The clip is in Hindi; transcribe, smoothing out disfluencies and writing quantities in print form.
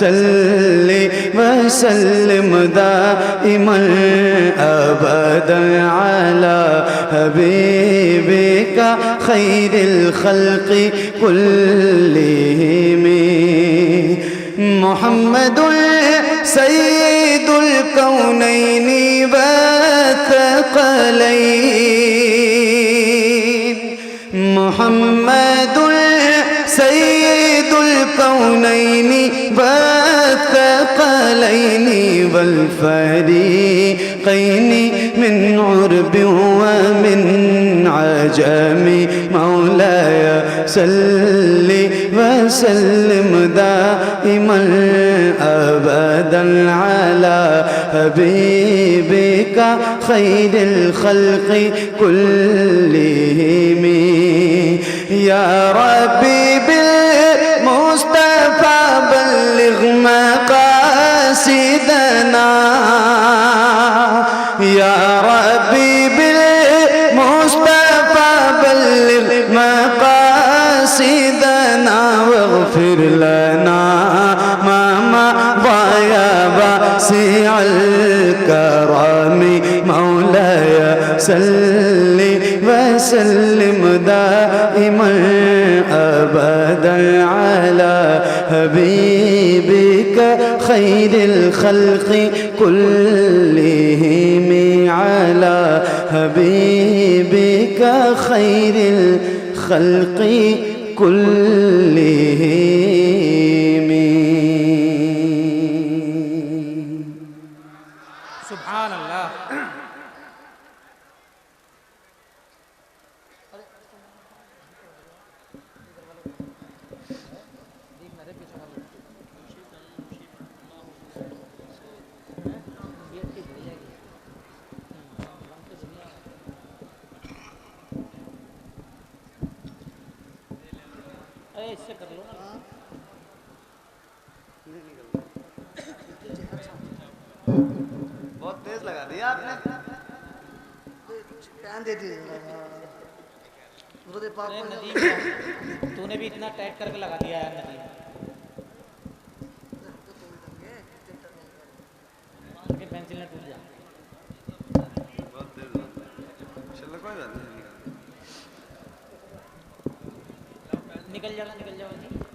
सल्ली वसल्लिम दाइमन अबदन अला हबीबिका खैरिल खल्क़ि कुल्लिहिम मुहम्मदुल सय्यिदुल कौनैनि व थक़लैन मुहम्मदुल सय्यिदुल कौनैनि व थक़लैनि वल फरीक़ैनि मिन उर्बि व मिन अजमि मौलाय सल्लि वसल्लिम दाइमन अबदन अला हबीबिका खैरिल खल्क़ि कुल्लिहिम या रब्बी बिल मुस्तफ़ा बल्लिग़ मक़ासिदना या रब्बी बिल मुस्तफ़ा बल्लिग़ मक़ासिदना वग़फ़िर लना मा मज़ा वासिअल करम मौलाय सल्लि वसल्लिम दाइमन अबदन अला हबीबिका खैरिल खल्क़ि कुल्लिहिम अला हबीबिका खैरिल खल्क़ि कुल्लिहिम। सुभान अल्लाह। इससे कर लो ना। बहुत तेज लगा दिया आपने। दे नदीम तूने भी इतना टाइट करके लगा दिया यार नदीम। पेंसिल ने टूट जा। बहुत तेज चलो कोई बात नहीं निकल जाओ जी।